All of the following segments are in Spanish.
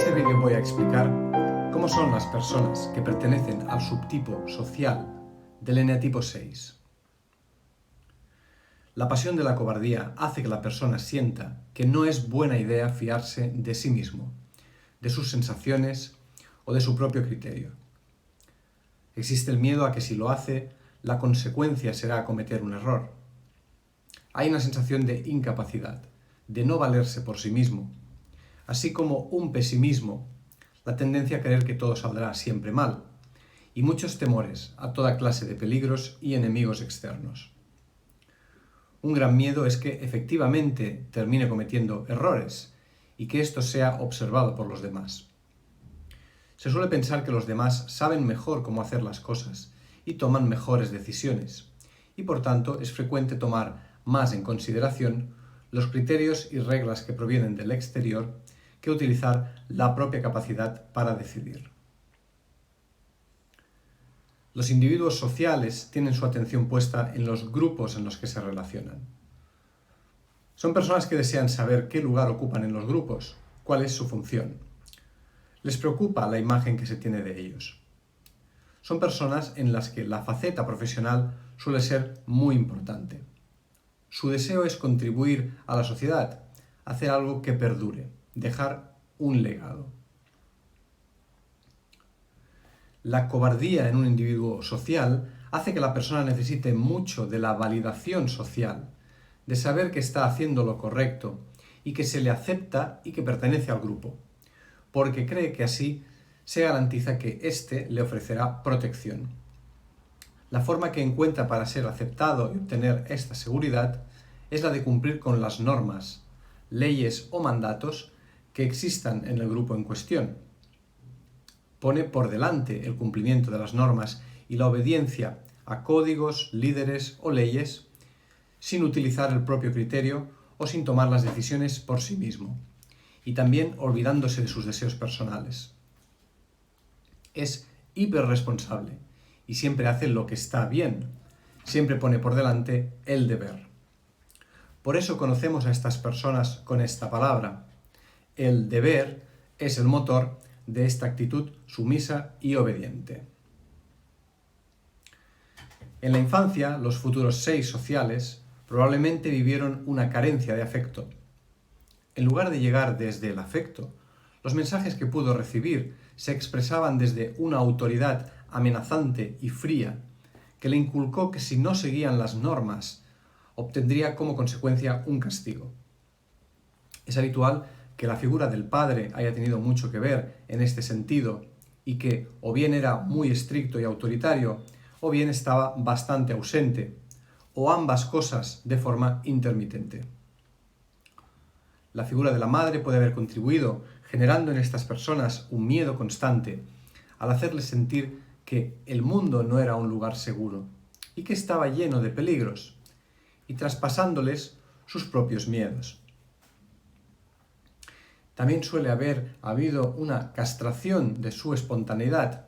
este vídeo voy a explicar cómo son las personas que pertenecen al subtipo social del eneatipo 6. La pasión de la cobardía hace que la persona sienta que no es buena idea fiarse de sí mismo, de sus sensaciones o de su propio criterio. Existe el miedo a que si lo hace, la consecuencia será cometer un error. Hay una sensación de incapacidad, de no valerse por sí mismo, así como un pesimismo, la tendencia a creer que todo saldrá siempre mal, y muchos temores a toda clase de peligros y enemigos externos. Un gran miedo es que efectivamente termine cometiendo errores y que esto sea observado por los demás. Se suele pensar que los demás saben mejor cómo hacer las cosas y toman mejores decisiones, y por tanto es frecuente tomar más en consideración los criterios y reglas que provienen del exterior que utilizar la propia capacidad para decidir. Los individuos sociales tienen su atención puesta en los grupos en los que se relacionan. Son personas que desean saber qué lugar ocupan en los grupos, cuál es su función. Les preocupa la imagen que se tiene de ellos. Son personas en las que la faceta profesional suele ser muy importante. Su deseo es contribuir a la sociedad, hacer algo que perdure, dejar un legado. La cobardía en un individuo social hace que la persona necesite mucho de la validación social, de saber que está haciendo lo correcto y que se le acepta y que pertenece al grupo, porque cree que así se garantiza que éste le ofrecerá protección. La forma que encuentra para ser aceptado y obtener esta seguridad es la de cumplir con las normas, leyes o mandatos que existan en el grupo en cuestión. Pone por delante el cumplimiento de las normas y la obediencia a códigos, líderes o leyes sin utilizar el propio criterio o sin tomar las decisiones por sí mismo, y también olvidándose de sus deseos personales. Es hiperresponsable y siempre hace lo que está bien, siempre pone por delante el deber. Por eso conocemos a estas personas con esta palabra. El deber es el motor de esta actitud sumisa y obediente. En la infancia, los futuros 6 sociales probablemente vivieron una carencia de afecto. En lugar de llegar desde el afecto, los mensajes que pudo recibir se expresaban desde una autoridad amenazante y fría que le inculcó que si no seguían las normas, obtendría como consecuencia un castigo. Es habitual que la figura del padre haya tenido mucho que ver en este sentido y que o bien era muy estricto y autoritario o bien estaba bastante ausente, o ambas cosas de forma intermitente. La figura de la madre puede haber contribuido generando en estas personas un miedo constante al hacerles sentir que el mundo no era un lugar seguro y que estaba lleno de peligros, y traspasándoles sus propios miedos. También suele haber habido una castración de su espontaneidad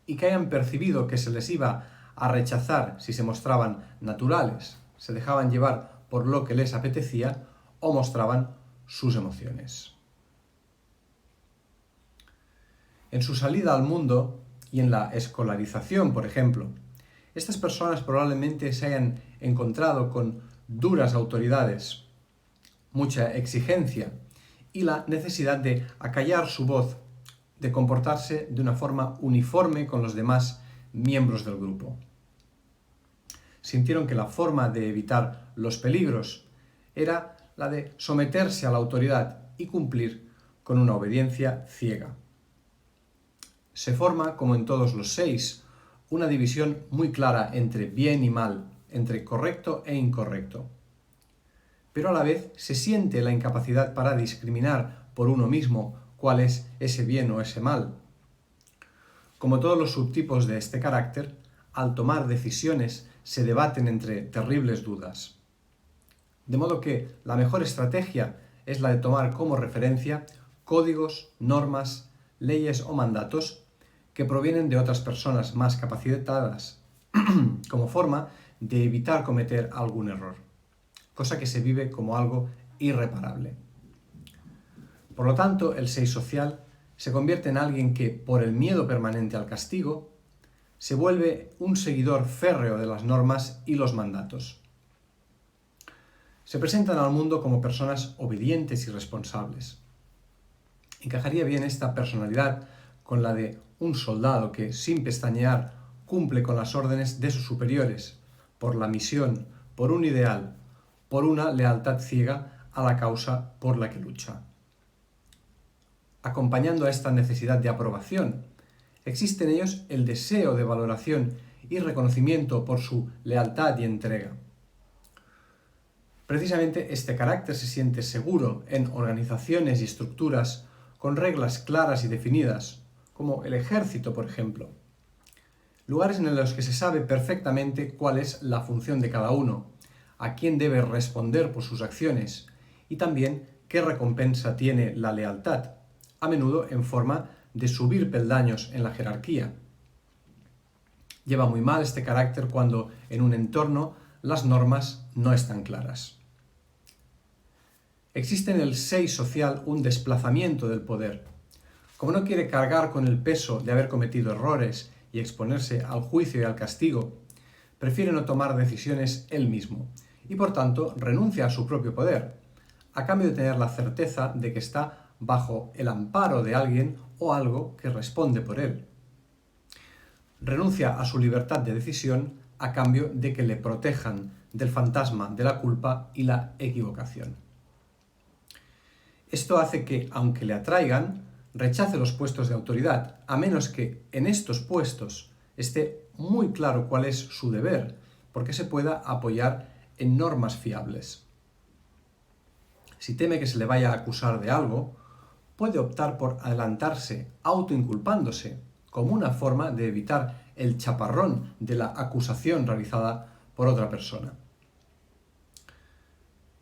y que hayan percibido que se les iba a rechazar si se mostraban naturales, se dejaban llevar por lo que les apetecía o mostraban sus emociones. En su salida al mundo y en la escolarización, por ejemplo, estas personas probablemente se hayan encontrado con duras autoridades, mucha exigencia y la necesidad de acallar su voz, de comportarse de una forma uniforme con los demás miembros del grupo. Sintieron que la forma de evitar los peligros era la de someterse a la autoridad y cumplir con una obediencia ciega. Se forma, como en todos los 6, una división muy clara entre bien y mal, entre correcto e incorrecto. Pero a la vez se siente la incapacidad para discriminar por uno mismo cuál es ese bien o ese mal. Como todos los subtipos de este carácter, al tomar decisiones se debaten entre terribles dudas. De modo que la mejor estrategia es la de tomar como referencia códigos, normas, leyes o mandatos que provienen de otras personas más capacitadas, como forma de evitar cometer algún error, cosa que se vive como algo irreparable. Por lo tanto, el 6 social se convierte en alguien que, por el miedo permanente al castigo, se vuelve un seguidor férreo de las normas y los mandatos. Se presentan al mundo como personas obedientes y responsables. Encajaría bien esta personalidad con la de un soldado que, sin pestañear, cumple con las órdenes de sus superiores, por la misión, por un ideal, por una lealtad ciega a la causa por la que lucha. Acompañando a esta necesidad de aprobación, existe en ellos el deseo de valoración y reconocimiento por su lealtad y entrega. Precisamente este carácter se siente seguro en organizaciones y estructuras con reglas claras y definidas, como el ejército, por ejemplo. Lugares en los que se sabe perfectamente cuál es la función de cada uno, a quién debe responder por sus acciones y también qué recompensa tiene la lealtad, a menudo en forma de subir peldaños en la jerarquía. Lleva muy mal este carácter cuando en un entorno las normas no están claras. Existe en el 6 social un desplazamiento del poder. Como no quiere cargar con el peso de haber cometido errores y exponerse al juicio y al castigo, prefiere no tomar decisiones él mismo y por tanto renuncia a su propio poder, a cambio de tener la certeza de que está bajo el amparo de alguien o algo que responde por él. Renuncia a su libertad de decisión a cambio de que le protejan del fantasma de la culpa y la equivocación. Esto hace que, aunque le atraigan, rechace los puestos de autoridad, a menos que en estos puestos esté muy claro cuál es su deber, porque se pueda apoyar en normas fiables. Si teme que se le vaya a acusar de algo, puede optar por adelantarse, autoinculpándose, como una forma de evitar el chaparrón de la acusación realizada por otra persona.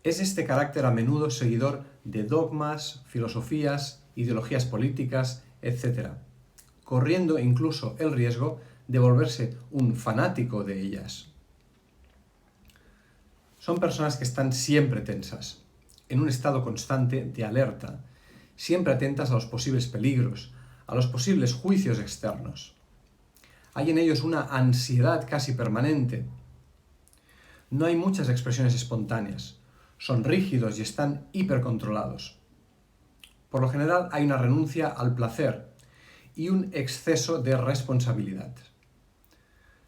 Es este carácter a menudo seguidor de dogmas, filosofías, ideologías políticas, etc., corriendo incluso el riesgo de volverse un fanático de ellas. Son personas que están siempre tensas, en un estado constante de alerta, siempre atentas a los posibles peligros, a los posibles juicios externos. Hay en ellos una ansiedad casi permanente. No hay muchas expresiones espontáneas, son rígidos y están hipercontrolados. Por lo general hay una renuncia al placer y un exceso de responsabilidad.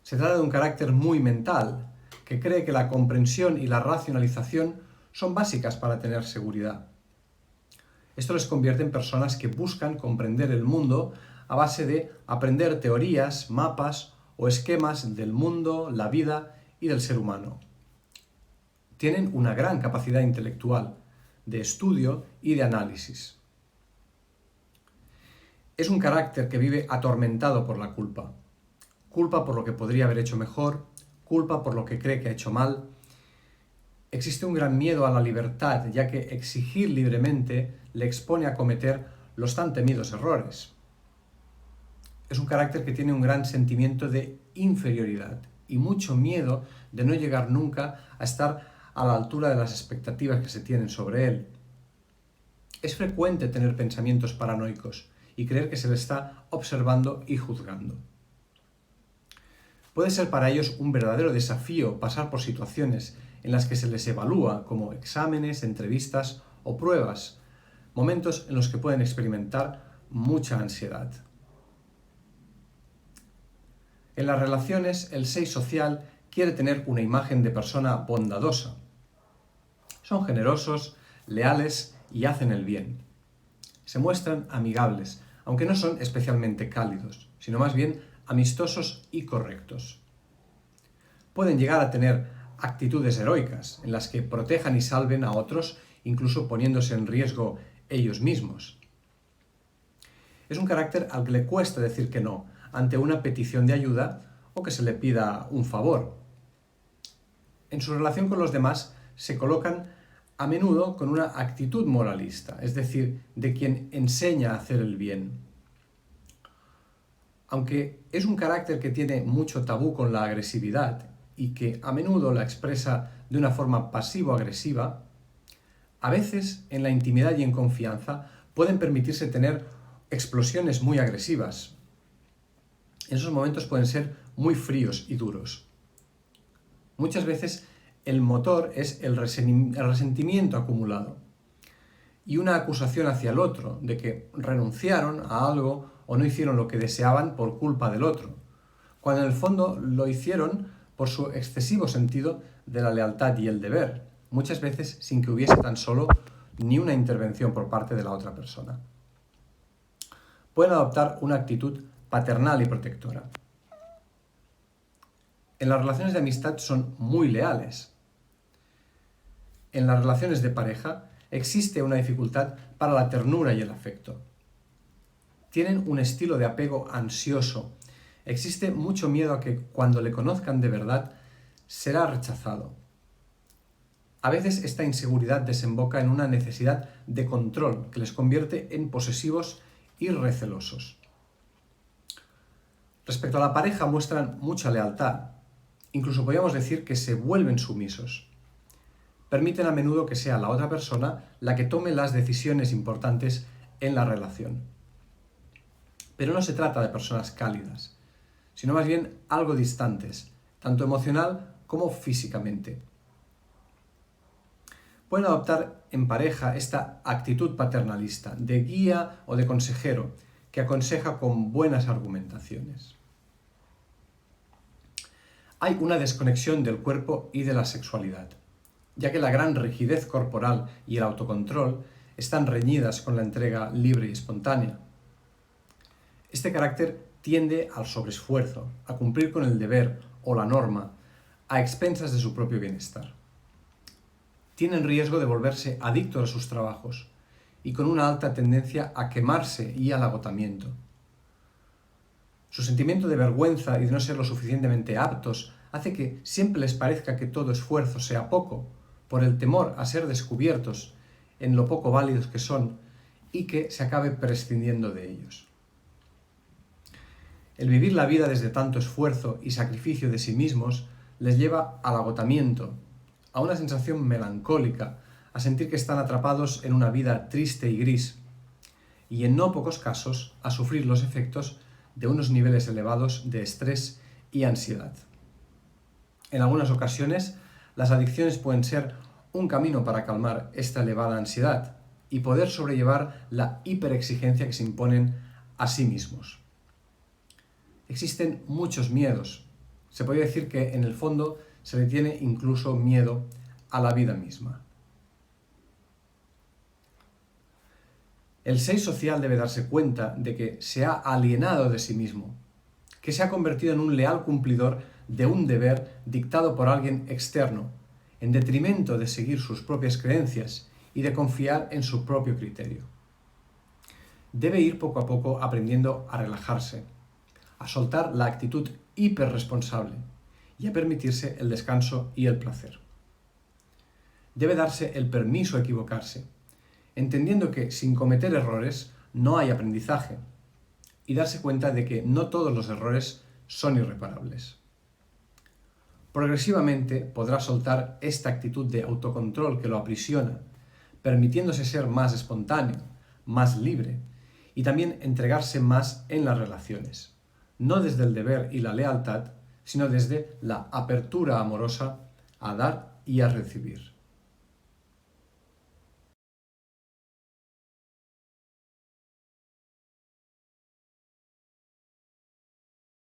Se trata de un carácter muy mental, que cree que la comprensión y la racionalización son básicas para tener seguridad. Esto les convierte en personas que buscan comprender el mundo a base de aprender teorías, mapas o esquemas del mundo, la vida y del ser humano. Tienen una gran capacidad intelectual, de estudio y de análisis. Es un carácter que vive atormentado por la culpa. Culpa por lo que podría haber hecho mejor, culpa por lo que cree que ha hecho mal. Existe un gran miedo a la libertad, ya que exigir libremente le expone a cometer los tan temidos errores. Es un carácter que tiene un gran sentimiento de inferioridad y mucho miedo de no llegar nunca a estar a la altura de las expectativas que se tienen sobre él. Es frecuente tener pensamientos paranoicos y creer que se le está observando y juzgando. Puede ser para ellos un verdadero desafío pasar por situaciones en las que se les evalúa, como exámenes, entrevistas o pruebas, momentos en los que pueden experimentar mucha ansiedad. En las relaciones, el 6 social quiere tener una imagen de persona bondadosa. Son generosos, leales y hacen el bien. Se muestran amigables, aunque no son especialmente cálidos, sino más bien amistosos y correctos. Pueden llegar a tener actitudes heroicas, en las que protejan y salven a otros, incluso poniéndose en riesgo ellos mismos. Es un carácter al que le cuesta decir que no ante una petición de ayuda o que se le pida un favor. En su relación con los demás se colocan a menudo con una actitud moralista, es decir, de quien enseña a hacer el bien. Aunque es un carácter que tiene mucho tabú con la agresividad y que a menudo la expresa de una forma pasivo-agresiva, a veces en la intimidad y en confianza pueden permitirse tener explosiones muy agresivas. Esos momentos pueden ser muy fríos y duros. Muchas veces el motor es el resentimiento acumulado y una acusación hacia el otro de que renunciaron a algo o no hicieron lo que deseaban por culpa del otro, cuando en el fondo lo hicieron por su excesivo sentido de la lealtad y el deber, muchas veces sin que hubiese tan solo ni una intervención por parte de la otra persona. Pueden adoptar una actitud paternal y protectora. En las relaciones de amistad son muy leales. En las relaciones de pareja existe una dificultad para la ternura y el afecto. Tienen un estilo de apego ansioso. Existe mucho miedo a que cuando le conozcan de verdad será rechazado. A veces esta inseguridad desemboca en una necesidad de control que les convierte en posesivos y recelosos. Respecto a la pareja muestran mucha lealtad. Incluso podríamos decir que se vuelven sumisos. Permiten a menudo que sea la otra persona la que tome las decisiones importantes en la relación. Pero no se trata de personas cálidas, sino más bien algo distantes, tanto emocional como físicamente. Pueden adoptar en pareja esta actitud paternalista, de guía o de consejero, que aconseja con buenas argumentaciones. Hay una desconexión del cuerpo y de la sexualidad, ya que la gran rigidez corporal y el autocontrol están reñidas con la entrega libre y espontánea. Este carácter tiende al sobreesfuerzo, a cumplir con el deber o la norma, a expensas de su propio bienestar. Tienen riesgo de volverse adictos a sus trabajos y con una alta tendencia a quemarse y al agotamiento. Su sentimiento de vergüenza y de no ser lo suficientemente aptos hace que siempre les parezca que todo esfuerzo sea poco, por el temor a ser descubiertos en lo poco válidos que son y que se acabe prescindiendo de ellos. El vivir la vida desde tanto esfuerzo y sacrificio de sí mismos les lleva al agotamiento, a una sensación melancólica, a sentir que están atrapados en una vida triste y gris, y en no pocos casos a sufrir los efectos de unos niveles elevados de estrés y ansiedad. En algunas ocasiones, las adicciones pueden ser un camino para calmar esta elevada ansiedad y poder sobrellevar la hiperexigencia que se imponen a sí mismos. Existen muchos miedos. Se podría decir que en el fondo se le tiene incluso miedo a la vida misma. El 6 social debe darse cuenta de que se ha alienado de sí mismo, que se ha convertido en un leal cumplidor de un deber dictado por alguien externo, en detrimento de seguir sus propias creencias y de confiar en su propio criterio. Debe ir poco a poco aprendiendo a relajarse, a soltar la actitud hiperresponsable y a permitirse el descanso y el placer. Debe darse el permiso a equivocarse, entendiendo que sin cometer errores no hay aprendizaje, y darse cuenta de que no todos los errores son irreparables. Progresivamente podrá soltar esta actitud de autocontrol que lo aprisiona, permitiéndose ser más espontáneo, más libre, y también entregarse más en las relaciones, no desde el deber y la lealtad, sino desde la apertura amorosa a dar y a recibir.